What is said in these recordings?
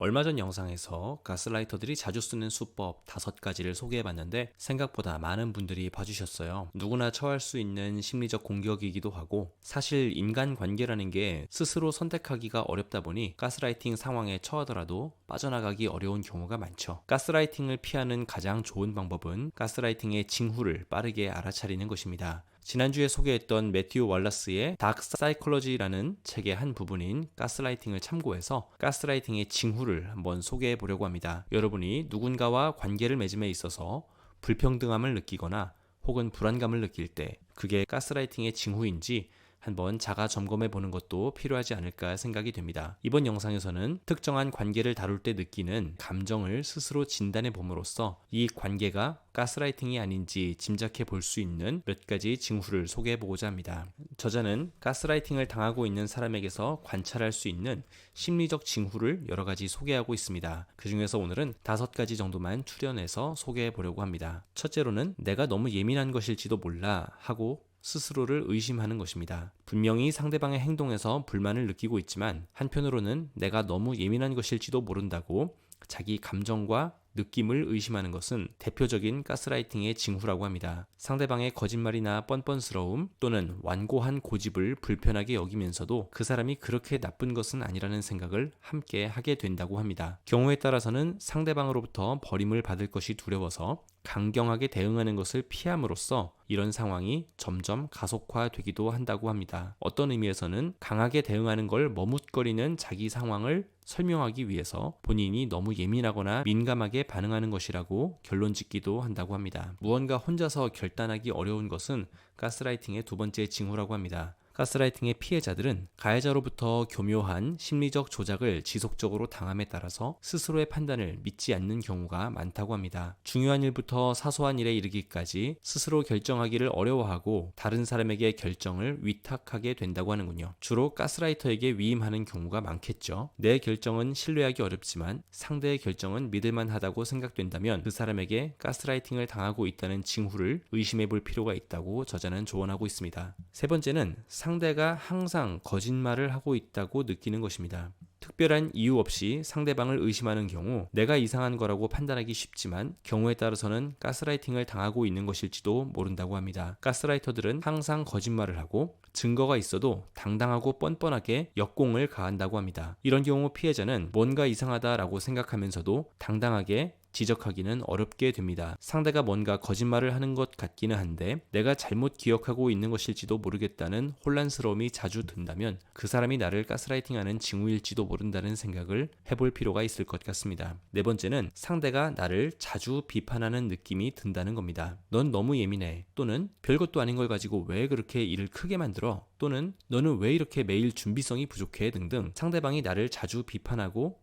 얼마 전 영상에서 가스라이터들이 자주 쓰는 수법 5가지를 소개해봤는데 생각보다 많은 분들이 봐주셨어요. 누구나 처할 수 있는 심리적 공격이기도 하고 사실 인간관계라는 게 스스로 선택하기가 어렵다 보니 가스라이팅 상황에 처하더라도 빠져나가기 어려운 경우가 많죠. 가스라이팅을 피하는 가장 좋은 방법은 가스라이팅의 징후를 빠르게 알아차리는 것입니다. 지난주에 소개했던 매튜 월라스의 다크 사이콜로지라는 책의 한 부분인 가스라이팅을 참고해서 가스라이팅의 징후를 한번 소개해 보려고 합니다. 여러분이 누군가와 관계를 맺음에 있어서 불평등함을 느끼거나 혹은 불안감을 느낄 때 그게 가스라이팅의 징후인지 한번 자가 점검해 보는 것도 필요하지 않을까 생각이 됩니다. 이번 영상에서는 특정한 관계를 다룰 때 느끼는 감정을 스스로 진단해 봄으로써 이 관계가 가스라이팅이 아닌지 짐작해 볼 수 있는 몇 가지 징후를 소개해 보고자 합니다. 저자는 가스라이팅을 당하고 있는 사람에게서 관찰할 수 있는 심리적 징후를 여러 가지 소개하고 있습니다. 그 중에서 오늘은 5가지 정도만 추려내서 소개해 보려고 합니다. 첫째로는 내가 너무 예민한 것일지도 몰라 하고 스스로를 의심하는 것입니다. 분명히 상대방의 행동에서 불만을 느끼고 있지만 한편으로는 내가 너무 예민한 것일지도 모른다고 자기 감정과 느낌을 의심하는 것은 대표적인 가스라이팅의 징후라고 합니다. 상대방의 거짓말이나 뻔뻔스러움 또는 완고한 고집을 불편하게 여기면서도 그 사람이 그렇게 나쁜 것은 아니라는 생각을 함께 하게 된다고 합니다. 경우에 따라서는 상대방으로부터 버림을 받을 것이 두려워서 강경하게 대응하는 것을 피함으로써 이런 상황이 점점 가속화되기도 한다고 합니다. 어떤 의미에서는 강하게 대응하는 걸 머뭇거리는 자기 상황을 설명하기 위해서 본인이 너무 예민하거나 민감하게 반응하는 것이라고 결론 짓기도 한다고 합니다. 무언가 혼자서 결단하기 어려운 것은 가스라이팅의 두 번째 징후라고 합니다. 가스라이팅의 피해자들은 가해자로부터 교묘한 심리적 조작을 지속적으로 당함에 따라서 스스로의 판단을 믿지 않는 경우가 많다고 합니다. 중요한 일부터 사소한 일에 이르기까지 스스로 결정하기를 어려워하고 다른 사람에게 결정을 위탁하게 된다고 하는군요. 주로 가스라이터에게 위임하는 경우가 많겠죠. 내 결정은 신뢰하기 어렵지만 상대의 결정은 믿을만하다고 생각된다면 그 사람에게 가스라이팅을 당하고 있다는 징후를 의심해 볼 필요가 있다고 저자는 조언하고 있습니다. 세 번째는 상대가 항상 거짓말을 하고 있다고 느끼는 것입니다. 특별한 이유 없이 상대방을 의심하는 경우 내가 이상한 거라고 판단하기 쉽지만 경우에 따라서는 가스라이팅을 당하고 있는 것일지도 모른다고 합니다. 가스라이터들은 항상 거짓말을 하고 증거가 있어도 당당하고 뻔뻔하게 역공을 가한다고 합니다. 이런 경우 피해자는 뭔가 이상하다라고 생각하면서도 당당하게 지적하기는 어렵게 됩니다. 상대가 뭔가 거짓말을 하는 것 같기는 한데 내가 잘못 기억하고 있는 것일지도 모르겠다는 혼란스러움이 자주 든다면 그 사람이 나를 가스라이팅하는 징후일지도 모른다는 생각을 해볼 필요가 있을 것 같습니다. 네 번째는 상대가 나를 자주 비판하는 느낌이 든다는 겁니다. 넌 너무 예민해 또는 별것도 아닌 걸 가지고 왜 그렇게 일을 크게 만들어 또는 너는 왜 이렇게 매일 준비성이 부족해 등등 상대방이 나를 자주 비판하고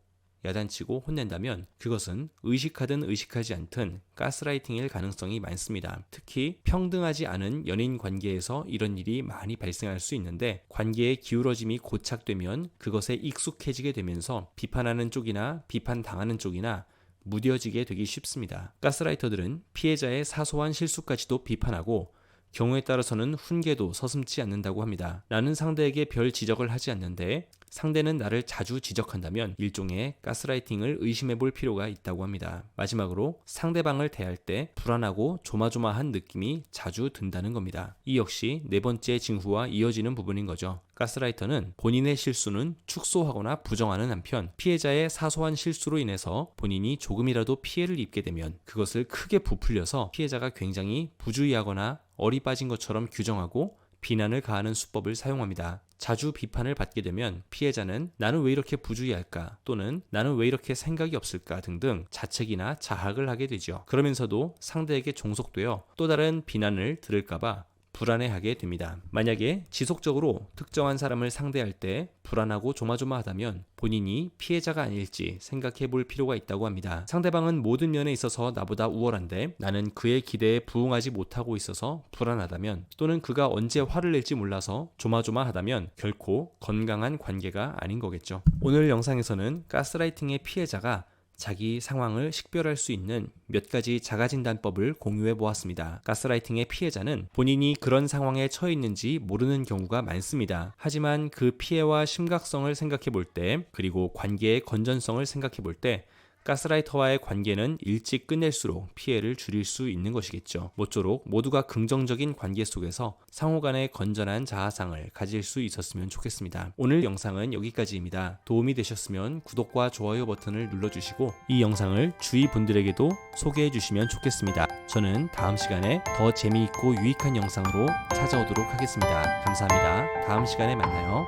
야단치고 혼낸다면 그것은 의식하든 의식하지 않든 가스라이팅일 가능성이 많습니다. 특히 평등하지 않은 연인 관계에서 이런 일이 많이 발생할 수 있는데 관계의 기울어짐이 고착되면 그것에 익숙해지게 되면서 비판하는 쪽이나 비판당하는 쪽이나 무뎌지게 되기 쉽습니다. 가스라이터들은 피해자의 사소한 실수까지도 비판하고 경우에 따라서는 훈계도 서슴지 않는다고 합니다. 나는 상대에게 별 지적을 하지 않는데 상대는 나를 자주 지적한다면 일종의 가스라이팅을 의심해 볼 필요가 있다고 합니다. 마지막으로 상대방을 대할 때 불안하고 조마조마한 느낌이 자주 든다는 겁니다. 이 역시 네 번째 징후와 이어지는 부분인 거죠. 가스라이터는 본인의 실수는 축소하거나 부정하는 한편 피해자의 사소한 실수로 인해서 본인이 조금이라도 피해를 입게 되면 그것을 크게 부풀려서 피해자가 굉장히 부주의하거나 어리 빠진 것처럼 규정하고 비난을 가하는 수법을 사용합니다. 자주 비판을 받게 되면 피해자는 나는 왜 이렇게 부주의할까 또는 나는 왜 이렇게 생각이 없을까 등등 자책이나 자학을 하게 되죠. 그러면서도 상대에게 종속되어 또 다른 비난을 들을까봐 불안해하게 됩니다. 만약에 지속적으로 특정한 사람을 상대할 때 불안하고 조마조마하다면 본인이 피해자가 아닐지 생각해 볼 필요가 있다고 합니다. 상대방은 모든 면에 있어서 나보다 우월한데 나는 그의 기대에 부응하지 못하고 있어서 불안하다면 또는 그가 언제 화를 낼지 몰라서 조마조마하다면 결코 건강한 관계가 아닌 거겠죠. 오늘 영상에서는 가스라이팅의 피해자가 자기 상황을 식별할 수 있는 몇 가지 자가진단법을 공유해 보았습니다. 가스라이팅의 피해자는 본인이 그런 상황에 처해 있는지 모르는 경우가 많습니다. 하지만 그 피해와 심각성을 생각해 볼 때, 그리고 관계의 건전성을 생각해 볼 때 가스라이터와의 관계는 일찍 끝낼수록 피해를 줄일 수 있는 것이겠죠. 모쪼록 모두가 긍정적인 관계 속에서 상호간의 건전한 자아상을 가질 수 있었으면 좋겠습니다. 오늘 영상은 여기까지입니다. 도움이 되셨으면 구독과 좋아요 버튼을 눌러주시고 이 영상을 주위 분들에게도 소개해 주시면 좋겠습니다. 저는 다음 시간에 더 재미있고 유익한 영상으로 찾아오도록 하겠습니다. 감사합니다. 다음 시간에 만나요.